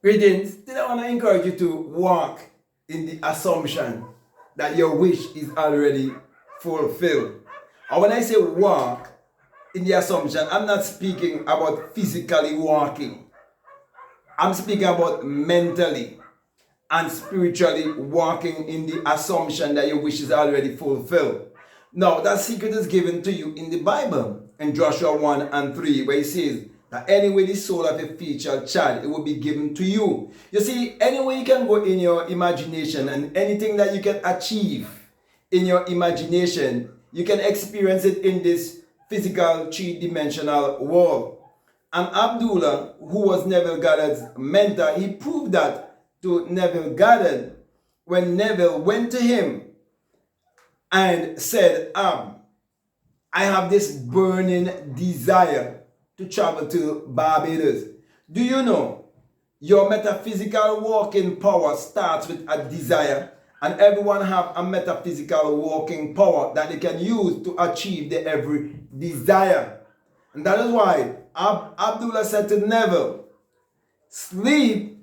Greetings. Today I want to encourage you to walk in the assumption that your wish is already fulfilled. And when I say walk in the assumption, I'm not speaking about physically walking. I'm speaking about mentally and spiritually walking in the assumption that your wish is already fulfilled. Now, that secret is given to you in the Bible in Joshua 1 and 3, where it says that anyway the soul of a feet shall chad, it will be given to you. You see, anywhere you can go in your imagination and anything that you can achieve in your imagination, you can experience it in this physical three-dimensional world. And Abdullah, who was Neville Goddard's mentor, he proved that to Neville Goddard when Neville went to him and said, I have this burning desire to travel to Barbados. Do you know your metaphysical walking power starts with a desire, and everyone have a metaphysical walking power that they can use to achieve their every desire. And that is why Abdullah said to Neville, sleep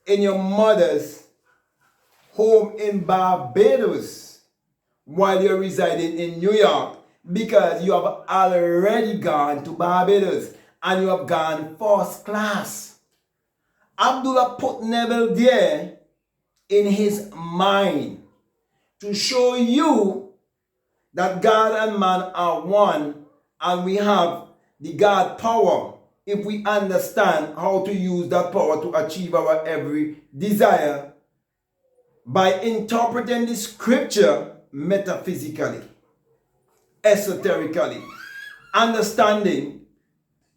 in your mother's home in Barbados while you're residing in New York, because you have already gone to Barbados and you have gone first class. Abdullah put Neville there in his mind to show you that God and man are one, and we have the God power if we understand how to use that power to achieve our every desire by interpreting the scripture metaphysically, esoterically, understanding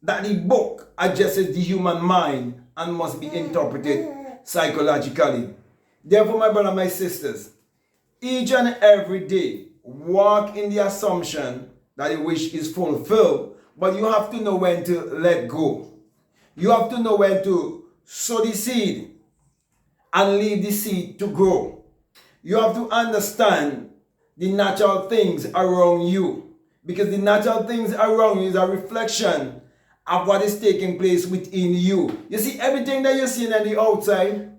that the book addresses the human mind and must be interpreted psychologically. Therefore, my brothers and my sisters, each and every day, walk in the assumption that a wish is fulfilled, but you have to know when to let go. You have to know when to sow the seed and leave the seed to grow. You have to understand the natural things around you, because the natural things around you is a reflection of what is taking place within you. You see, everything that you're seeing on the outside,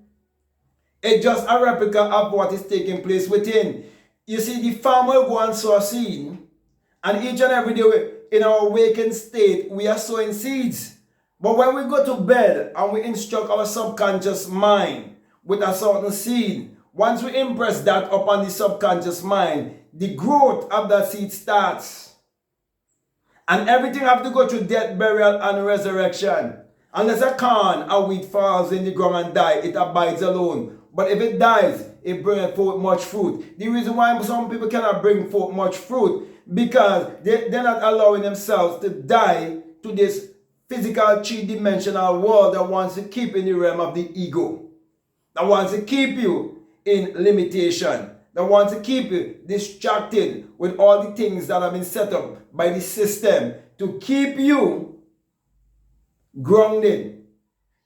it's just a replica of what is taking place within. You see, the farmer will go and sow a seed, and each and every day in our waking state, we are sowing seeds. But when we go to bed and we instruct our subconscious mind with a certain seed, once we impress that upon the subconscious mind, the growth of that seed starts. And everything have to go through death, burial, and resurrection. Unless a corn or wheat falls in the ground and die, it abides alone. But if it dies, it brings forth much fruit. The reason why some people cannot bring forth much fruit, because they're not allowing themselves to die to this physical three-dimensional world that wants to keep in the realm of the ego, that wants to keep you in limitation, that wants to keep you distracted with all the things that have been set up by the system to keep you grounded,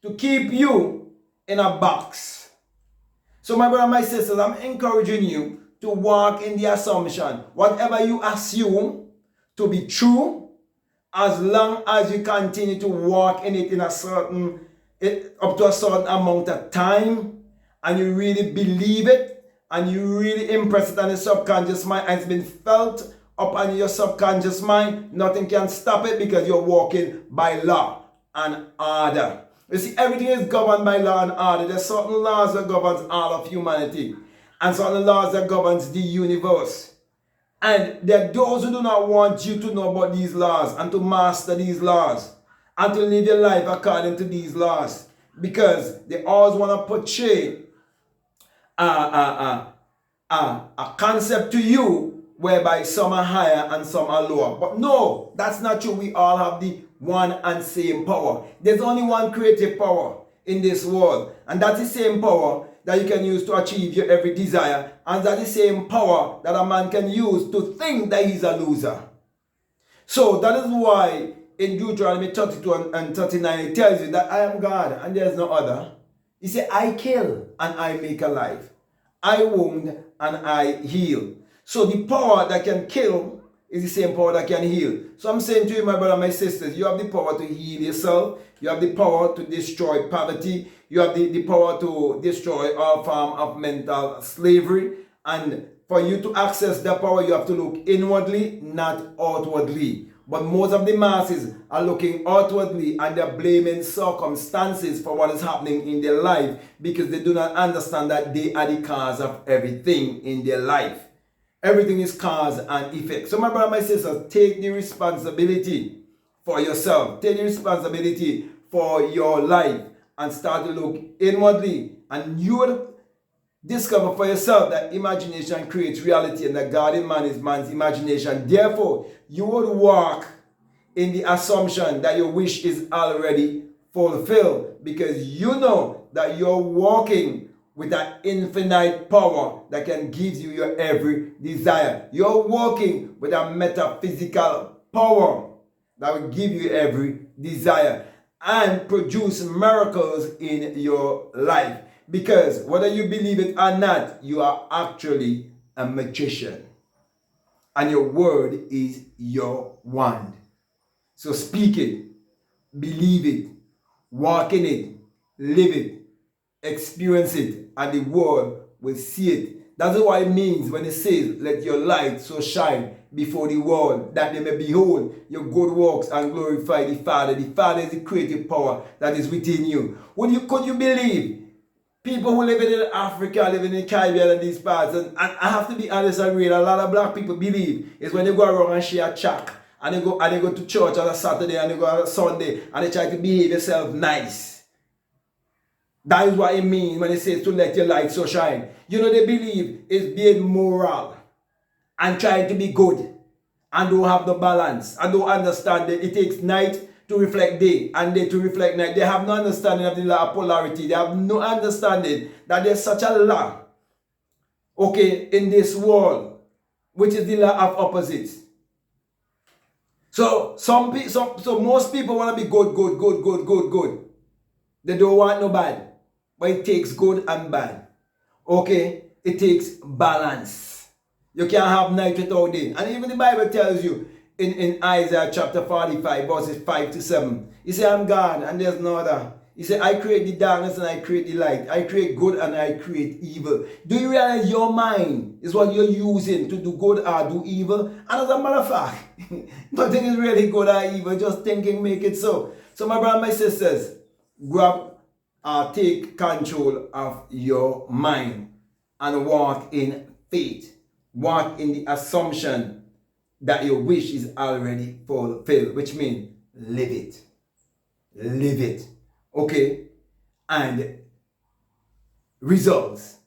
to keep you in a box. So my brother and my sisters, I'm encouraging you to walk in the assumption, whatever you assume to be true, as long as you continue to walk in it in a certain, up to a certain amount of time, and you really believe it, and you really impress it on the subconscious mind, and it's been felt upon your subconscious mind, nothing can stop it, because you're walking by law and order. You see, everything is governed by law and order. There's certain laws that governs all of humanity, and certain laws that governs the universe. And there are those who do not want you to know about these laws and to master these laws and to live your life according to these laws, because they always want to portray a concept to you whereby some are higher and some are lower. But no, that's not true. We all have the one and same power. There's only one creative power in this world, and that's the same power that you can use to achieve your every desire, and that's the same power that a man can use to think that he's a loser. So that is why in Deuteronomy 32 and 39 it tells you that I am God and there's no other. He said, I kill and I make alive. I wound and I heal. So the power that can kill is the same power that can heal. So I'm saying to you, my brother, my sisters, you have the power to heal yourself. You have the power to destroy poverty. You have the power to destroy all form of mental slavery. And for you to access that power, you have to look inwardly, not outwardly. But most of the masses are looking outwardly and they're blaming circumstances for what is happening in their life because they do not understand that they are the cause of everything in their life. Everything is cause and effect. So my brother, my sister, take the responsibility for yourself. Take the responsibility for your life and start to look inwardly, and you will discover for yourself that imagination creates reality and that God in man is man's imagination. Therefore, you would walk in the assumption that your wish is already fulfilled because you know that you're walking with that infinite power that can give you your every desire. You're walking with a metaphysical power that will give you every desire and produce miracles in your life. Because whether you believe it or not, you are actually a magician. And your word is your wand. So speak it, believe it, walk in it, live it, experience it, and the world will see it. That's what it means when it says, let your light so shine before the world, that they may behold your good works and glorify the Father. The Father is the creative power that is within you. Could you believe people who live in Africa, living in the Caribbean and these parts, and I have to be honest and real, a lot of black people believe is when they go around and share a check, and they go to church on a Saturday and they go on a Sunday and they try to behave themselves nice. That is what it means when it says to let your light so shine. You know, they believe it's being moral and trying to be good and don't have the balance and don't understand that it takes night to reflect day and day to reflect night. They have no understanding of the law of polarity. They have no understanding that there's such a law, okay, in this world, which is the law of opposites. So most people want to be good. They don't want no bad. But it takes good and bad. Okay? It takes balance. You can't have night without day. And even the Bible tells you in Isaiah chapter 45, verses 5 to 7. He said, I'm God and there's no other. He said, I create the darkness and I create the light. I create good and I create evil. Do you realize your mind is what you're using to do good or do evil? And as a matter of fact, nothing is really good or evil. Just thinking make it so. So my brother and my sisters, take control of your mind and walk in faith. Walk in the assumption that your wish is already fulfilled, which means live it. Live it. Okay? And results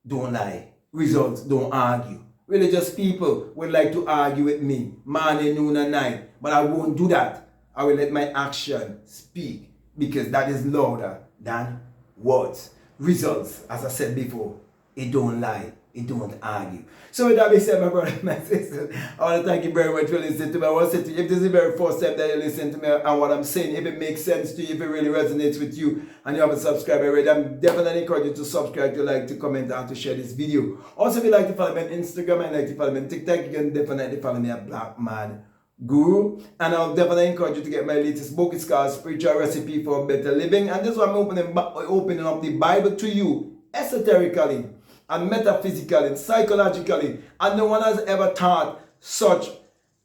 don't lie. Results don't argue. Religious people would like to argue with me morning, noon, and night, but I won't do that. I will let my action speak because that is louder than words. Results, as I said before, it don't lie. It don't argue. So with that being said, my brother and my sister, I want to thank you very much for listening to me. I want to say to you, if this is the very first step that you listen to me and what I'm saying, if it makes sense to you, if it really resonates with you, and you haven't subscribed already, I'm definitely encourage you to subscribe, to like, to comment, and to share this video. Also, if you like to follow me on Instagram and like to follow me on TikTok, you can definitely follow me at Black Man Guru. And I'll definitely encourage you to get my latest book. It's called Spiritual Recipe for Better Living. And this is why I'm opening up the Bible to you esoterically and metaphysically and psychologically, and no one has ever taught such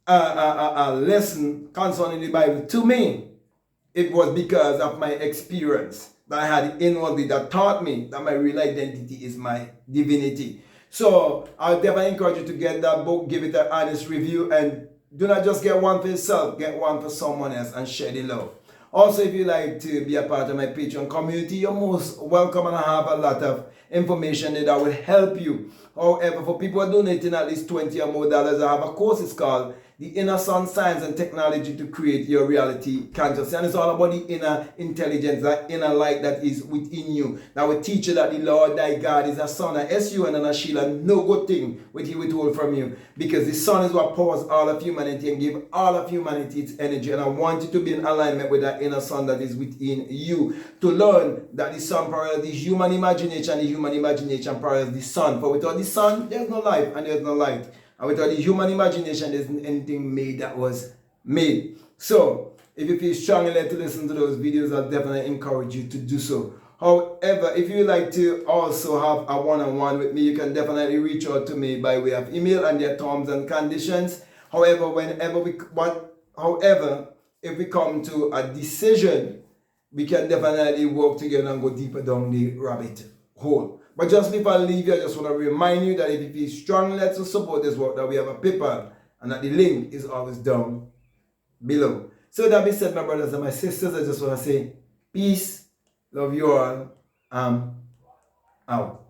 a lesson concerning the Bible to me. It was because of my experience that I had inwardly that taught me that my real identity is my divinity. So I'll definitely encourage you to get that book, give it an honest review, and do not just get one for yourself, get one for someone else and share the love. Also, if you like to be a part of my Patreon community, you're most welcome, and I have a lot of information that will help you. However, for people who are donating at least $20 or more, I have a course. It's called The Inner Sun Science and Technology to Create Your Reality Consciousness. And it's all about the inner intelligence, that inner light that is within you, that will teach you that the Lord thy God is a sun, a S-U-N, and a shield, and no good thing will he withhold from you. Because the sun is what powers all of humanity and give all of humanity its energy. And I want you to be in alignment with that inner sun that is within you, to learn that the sun powers the human imagination, the human imagination powers the sun. For without the sun, there's no life and there's no light. And without the human imagination, there isn't anything made that was made. So, If you feel strongly led to listen to those videos, I'll definitely encourage you to do so. However, if you like to also have a one-on-one with me, you can definitely reach out to me by way of email, and their terms and conditions. However, if we come to a decision, we can definitely work together and go deeper down the rabbit hole. But just before I leave you, I just want to remind you that if you feel strongly led to support this work, that we have a PayPal, and that the link is always down below. So that being said, my brothers and my sisters, I just want to say peace, love you all, out.